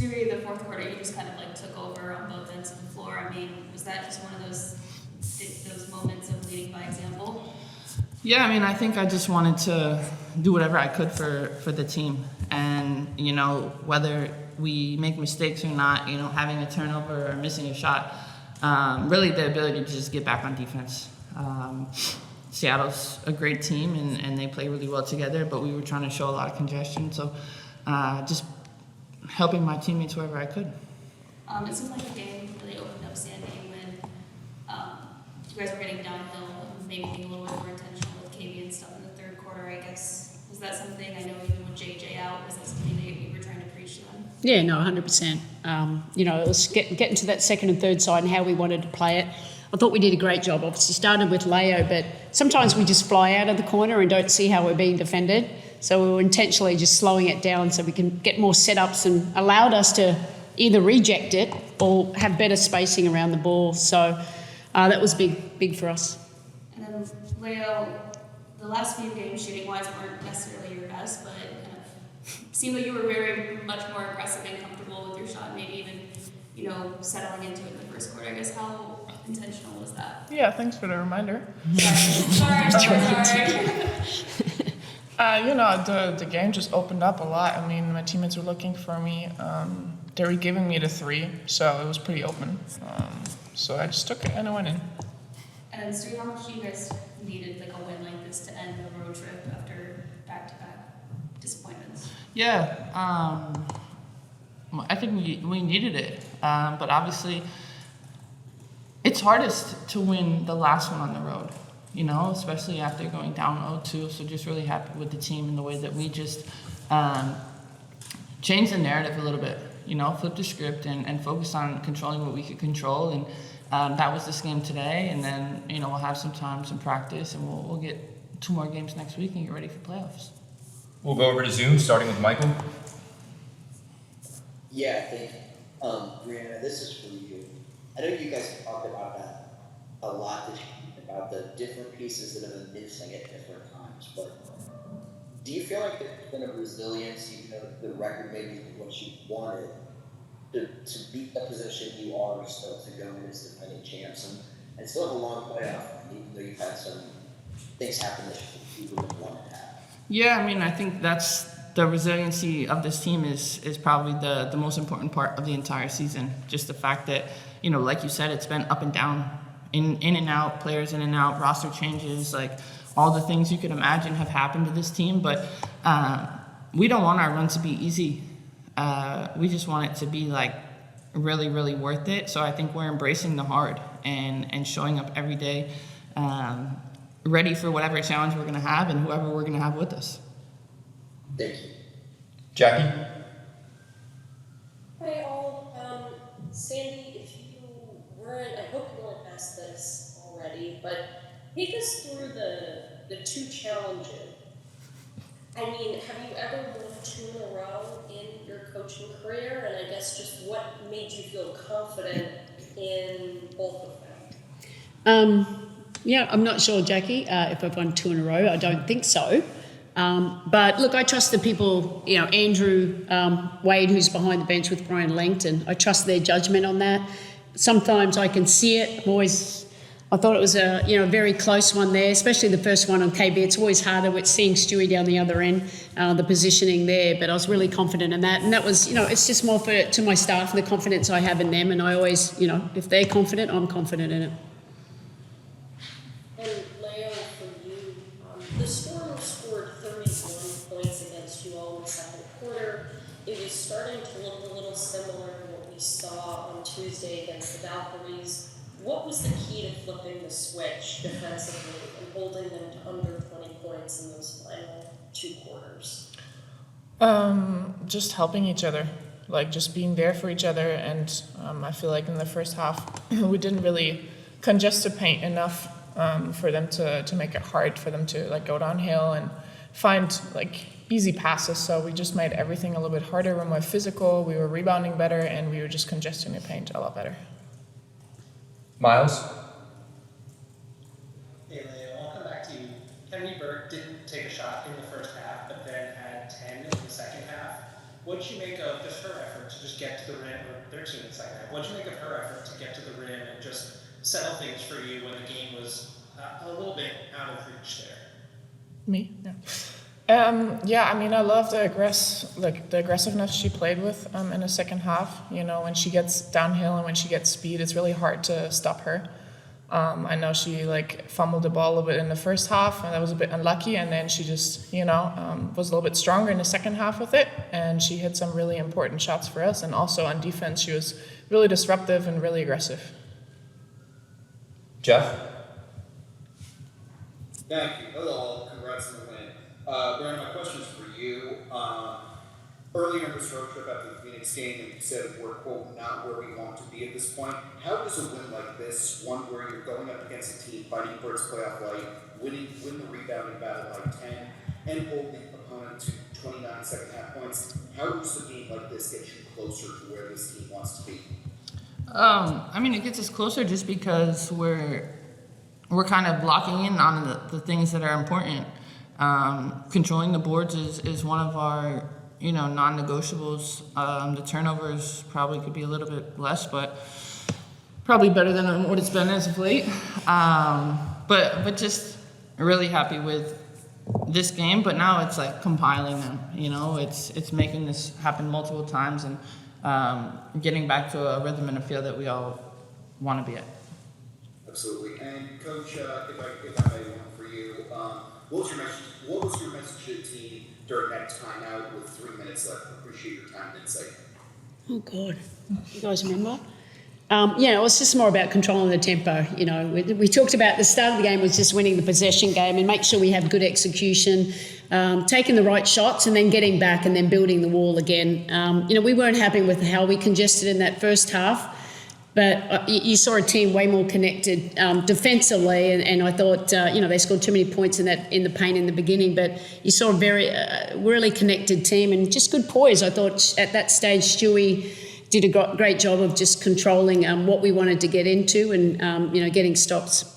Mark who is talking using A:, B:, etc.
A: Stewie, the fourth quarter, you just kind of like took over on both ends of the floor. I mean, was that just one of those moments of leading by example?
B: Yeah, I mean, I think I just wanted to do whatever I could for the team. And, you know, whether we make mistakes or not, you know, having a turnover or missing a shot, really the ability to just get back on defense. Seattle's a great team, and they play really well together, but we were trying to show a lot of congestion. So just helping my teammates wherever I could.
A: It seemed like the game really opened up Sandy when you guys were getting downhill, maybe being a little bit more intentional with Cappie and stuff in the third quarter, I guess. Was that something, I know even with JJ out, was that something that you were trying to preach to them?
C: Yeah, no, 100%. You know, it was getting to that second and third side and how we wanted to play it. I thought we did a great job. Obviously started with Leo, but sometimes we just fly out of the corner and don't see how we're being defended. So we were intentionally just slowing it down so we can get more setups, and allowed us to either reject it or have better spacing around the ball. So that was big for us.
A: And then Leo, the last few games shooting-wise weren't necessarily your best, but it kind of seemed like you were very much more aggressive and comfortable with your shot, maybe even, you know, settling into it in the first quarter. I guess how intentional was that?
D: Yeah, thanks for the reminder.
A: Sorry.
D: You know, the game just opened up a lot. I mean, my teammates were looking for me. They were giving me the three, so it was pretty open. So I just took it and I went in.
A: And Stu, how much do you guys needed like a win like this to end the road trip after back-to-back disappointments?
B: Yeah, I think we needed it, but obviously it's hardest to win the last one on the road, you know, especially after going down 0-2. So just really happy with the team and the way that we just changed the narrative a little bit, you know, flipped the script and focused on controlling what we could control. And that was this game today. And then, you know, we'll have some time, some practice, and we'll get 2 more games next week and get ready for playoffs.
E: We'll go over to Zoom, starting with Michael.
F: Yeah, I think, Breanna, this is for you. I know you guys have talked about that a lot this year, about the different pieces that have been missing at different times, but do you feel like there's been a resilience, even though the record maybe isn't what you wanted, to beat the position you are still to go in as defending champs and still have a long playoff, even though you've had some things happen that you wouldn't want to have?
B: Yeah, I mean, I think that's the resiliency of this team is probably the most important part of the entire season. Just the fact that, you know, like you said, it's been up and down, in and out, players in and out, roster changes, like all the things you could imagine have happened to this team. But we don't want our run to be easy. We just want it to be like really, really worth it. So I think we're embracing the hard and showing up every day, ready for whatever challenge we're going to have and whoever we're going to have with us.
F: Thank you.
E: Jackie?
G: Hi all. Sandy, if you weren't, I hope you weren't asked this already, but take us through the 2 challenges. I mean, have you ever won 2 in a row in your coaching career? And I guess just what made you feel confident in both of them?
C: Yeah, I'm not sure, Jackie, if I've won 2 in a row. I don't think so. But look, I trust the people, you know, Andrew Wade, who's behind the bench with Brian Langton. I trust their judgment on that. Sometimes I can see it. I thought it was a very close one there, especially the first one on KB. It's always harder with seeing Stewie down the other end, the positioning there. But I was really confident in that, and that was, it's just more to my staff and the confidence I have in them. And I always, if they're confident, I'm confident in it.
G: And Leo, for you, the Storm scored 31 points against you all in the second quarter. It was starting to look a little similar to what we saw on Tuesday against the Valkyries. What was the key to flipping the switch defensively and holding them to under 20 points in those final 2 quarters?
D: Just helping each other, like just being there for each other. And I feel like in the first half, we didn't really congest the paint enough for them to make it hard for them to like go downhill and find like easy passes. So we just made everything a little bit harder. We're more physical, we were rebounding better, and we were just congesting the paint a lot better.
E: Miles?
H: Hey Leo, I'll come back to you. Henry Burke didn't take a shot in the first half, but then had 10 in the second half. What'd you make of just her effort to just get to the rim, or their team in the second half. What did you make of her effort to get to the rim and just settle things for you when the game was a little bit out of reach there?
D: Me? Yeah. I mean, I love the aggressiveness she played with in the second half. You know, when she gets downhill and when she gets speed, it's really hard to stop her. I know she fumbled the ball a little bit in the first half, and that was a bit unlucky. And then she just, was a little bit stronger in the second half with it, and she hit some really important shots for us. And also on defense, she was really disruptive and really aggressive.
E: Jeff?
I: Thank you. Hello, congrats on the win. Breanna, my question is for you. Earlier in this road trip after the Phoenix game, you said we're, quote, not where we want to be at this point. How does a win like this, one where you're going up against a team fighting for its playoff life, win the rebounding battle by 10, and hold the opponent to 29 second half points, how does a game like this get you closer to where this team wants to be?
B: I mean, it gets us closer just because we're kind of blocking in on the things that are important. Controlling the boards is one of our non-negotiables. The turnovers probably could be a little bit less, but probably better than what it's been as of late. But just really happy with this game. But now it's compiling them. It's making this happen multiple times and getting back to a rhythm and a feel that we all want to be at.
I: Absolutely. And Coach, if I may, one for you. What was your message to the team during that timeout with 3 minutes left? Appreciate your time and insight.
C: Oh, God. You guys remember? It was just more about controlling the tempo. We talked about the start of the game was just winning the possession game and make sure we have good execution, taking the right shots and then getting back and then building the wall again. We weren't happy with how we congested in that first half, but you saw a team way more connected defensively, and I thought they scored too many points in the paint in the beginning, but you saw a very really connected team and just good poise. I thought at that stage Stewie did a great job of just controlling what we wanted to get into and getting stops.